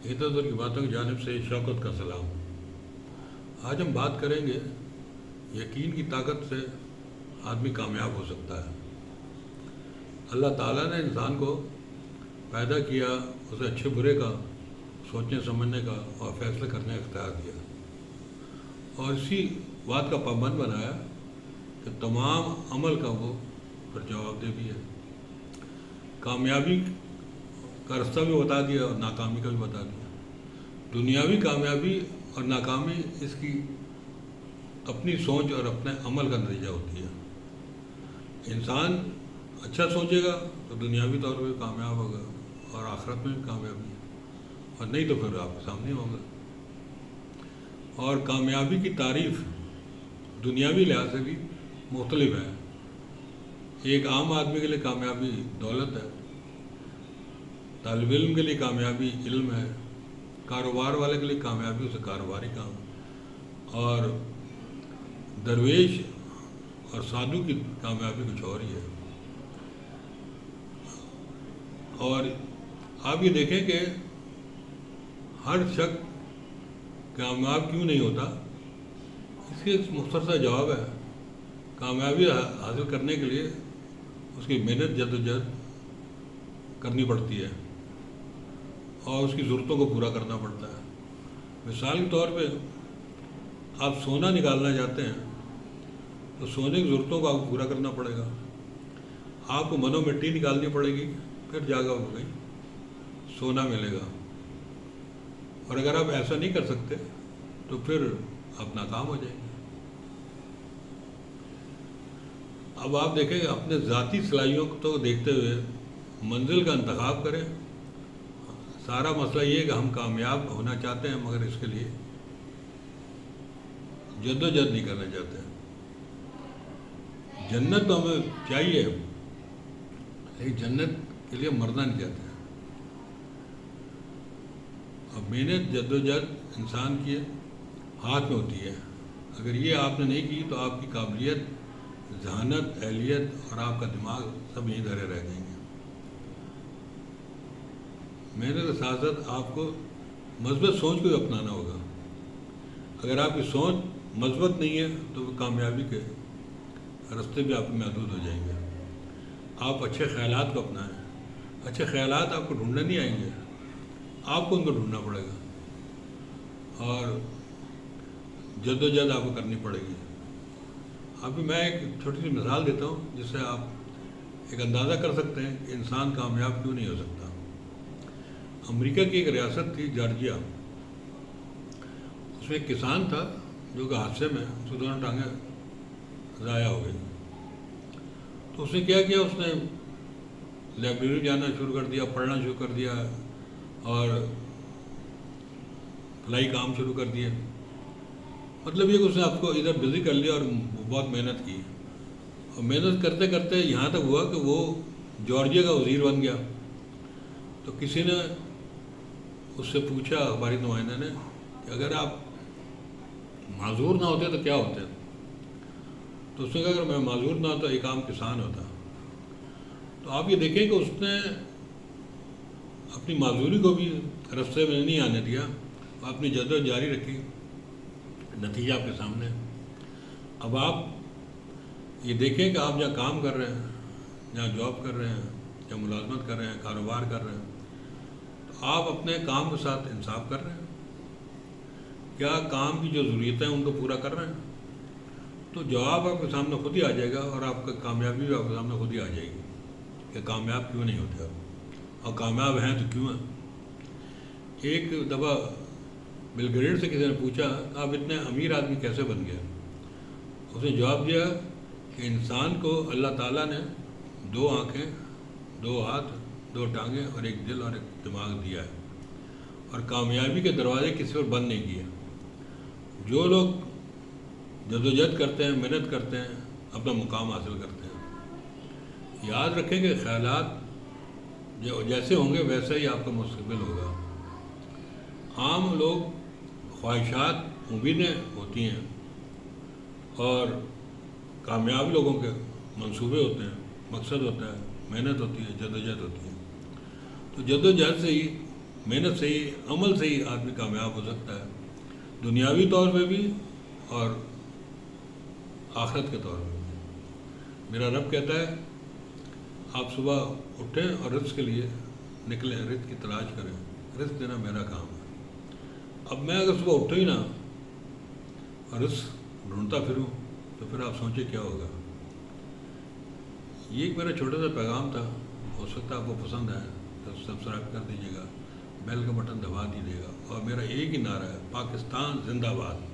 عزت کی باتوں کی جانب سے شوکت کا سلام۔ آج ہم بات کریں گے یقین کی طاقت سے آدمی کامیاب ہو سکتا ہے۔ اللہ تعالیٰ نے انسان کو پیدا کیا، اسے اچھے برے کا سوچنے سمجھنے کا اور فیصلے کرنے کا اختیار دیا، اور اسی بات کا پابند بنایا کہ تمام عمل کا وہ پر جواب دہ بھی ہے۔ کامیابی کا راستہ بھی بتا دیا اور ناکامی کا بھی بتا دیا۔ دنیاوی کامیابی اور ناکامی اس کی اپنی سوچ اور اپنے عمل کا نتیجہ ہوتی ہے۔ انسان اچھا سوچے گا تو دنیاوی طور پہ کامیاب ہوگا اور آخرت میں بھی کامیابی ہے، اور نہیں تو پھر آپ کے سامنے ہوگا۔ اور کامیابی کی تعریف دنیاوی لحاظ سے بھی مختلف ہے۔ ایک عام آدمی کے لیے کامیابی دولت ہے، طالب علم کے لیے کامیابی علم ہے، کاروبار والے کے لیے کامیابی اسے کاروباری کام، اور درویش اور سادھو کی کامیابی کچھ اور ہی ہے۔ اور آپ یہ دیکھیں کہ ہر شخص کامیاب کیوں نہیں ہوتا، اس کے مختصر سا جواب ہے۔ کامیابی حاصل کرنے کے لیے اس کی محنت جدوجہد کرنی پڑتی ہے اور اس کی ضرورتوں کو پورا کرنا پڑتا ہے۔ مثال کے طور پہ آپ سونا نکالنا چاہتے ہیں تو سونے کی ضرورتوں کو آپ کو پورا کرنا پڑے گا۔ آپ کو منو مٹی نکالنی پڑے گی، پھر جاگا ہو گئی سونا ملے گا۔ اور اگر آپ ایسا نہیں کر سکتے تو پھر آپ ناکام ہو جائیں گے۔ اب آپ دیکھیں کہ اپنے ذاتی صلاحیتوں کو دیکھتے ہوئے منزل کا انتخاب کریں۔ سارا مسئلہ یہ ہے کہ ہم کامیاب ہونا چاہتے ہیں مگر اس کے لیے جدوجہد نہیں کرنا چاہتے ہیں۔ جنت تو ہمیں چاہیے لیکن جنت کے لیے مرنا نہیں چاہتے ہیں۔ اب محنت جدوجہد انسان کے ہاتھ میں ہوتی ہے۔ اگر یہ آپ نے نہیں کی تو آپ کی قابلیت، ذہانت، اہلیت اور آپ کا دماغ سب یہیں دھرے رہ جائیں گے۔ محنت کے ساتھ ساتھ آپ کو مثبت سوچ کو بھی اپنانا ہوگا۔ اگر آپ کی سوچ مثبت نہیں ہے تو وہ کامیابی کے راستے بھی آپ کو محدود ہو جائیں گے۔ آپ اچھے خیالات کو اپنائیں۔ اچھے خیالات آپ کو ڈھونڈنے نہیں آئیں گے، آپ کو ان کو ڈھونڈنا پڑے گا اور جدوجہد آپ کو کرنی پڑے گی۔ ابھی میں ایک چھوٹی سی مثال دیتا ہوں جس سے آپ ایک اندازہ کر سکتے ہیں کہ انسان کامیاب کیوں نہیں ہو سکتا۔ امریکہ کی ایک ریاست تھی جارجیا، اس میں ایک کسان تھا جو کہ حادثے میں اس کی دونوں ٹانگیں ضائع ہو گئی۔ تو اس نے کیا کیا، اس نے لائبریری جانا شروع کر دیا، پڑھنا شروع کر دیا اور فلاحی کام شروع کر دیے۔ مطلب یہ کہ اس نے آپ کو ادھر بزی کر لیا اور بہت محنت کی، اور محنت کرتے کرتے یہاں تک ہوا کہ وہ جارجیا کا وزیر بن گیا۔ تو کسی نے اس سے پوچھا، ہماری نمائندے نے، کہ اگر آپ معذور نہ ہوتے تو کیا ہوتے؟ تو اس نے کہا اگر میں معذور نہ ہوتا ایک عام کسان ہوتا۔ تو آپ یہ دیکھیں کہ اس نے اپنی معذوری کو بھی رستے میں نہیں آنے دیا، وہ اپنی جدوجہد جاری رکھی۔ نتیجہ آپ کے سامنے۔ اب آپ یہ دیکھیں کہ آپ جہاں کام کر رہے ہیں، جہاں جاب کر رہے ہیں، جہاں ملازمت کر رہے ہیں، کاروبار کر رہے ہیں، تو آپ اپنے کام کے ساتھ انصاف کر رہے ہیں؟ کیا کام کی جو ضروریتیں ہیں ان کو پورا کر رہے ہیں؟ تو جواب آپ کے سامنے خود ہی آ جائے گا، اور آپ کا کامیابی بھی آپ کے سامنے خود ہی آ جائے گی کہ کامیاب کیوں نہیں ہوتے آپ، اور کامیاب ہیں تو کیوں ہیں۔ ایک دفعہ بل گیٹس سے کسی نے پوچھا آپ اتنے امیر آدمی کیسے بن گئے؟ اس نے جواب دیا کہ انسان کو اللہ تعالیٰ نے 2 آنکھیں، 2 ہاتھ، 2 ٹانگیں اور ایک دل اور ایک دماغ دیا ہے، اور کامیابی کے دروازے کسی پر بند نہیں کیے۔ جو لوگ جدوجہد کرتے ہیں، محنت کرتے ہیں، اپنا مقام حاصل کرتے ہیں۔ یاد رکھیں کہ خیالات جیسے ہوں گے ویسا ہی آپ کا مستقبل ہوگا۔ عام لوگ خواہشات، امیدیں ہوتی ہیں، اور کامیاب لوگوں کے منصوبے ہوتے ہیں، مقصد ہوتا ہے، محنت ہوتی ہے، جدوجہد ہوتی ہے۔ تو جدوجہد سے ہی محنت سے ہی، عمل سے ہی آدمی کامیاب ہو سکتا ہے، دنیاوی طور پہ بھی اور آخرت کے طور پہ بھی۔ میرا رب کہتا ہے آپ صبح اٹھیں اور رزق کے لیے نکلیں، رزق کی تلاش کریں، رزق دینا میرا کام ہے۔ اب میں اگر صبح اٹھوں ہی نہ اور رزق ڈھونڈتا پھروں تو پھر آپ سوچیں کیا ہوگا۔ یہ ایک میرا چھوٹا سا پیغام تھا، ہو سکتا ہے آپ کو پسند آئے تو سبسکرائب کر دیجیے گا، بیل کا بٹن دبا دیجیے گا، اور میرا ایک ہی نعرہ ہے، پاکستان زندہ باد۔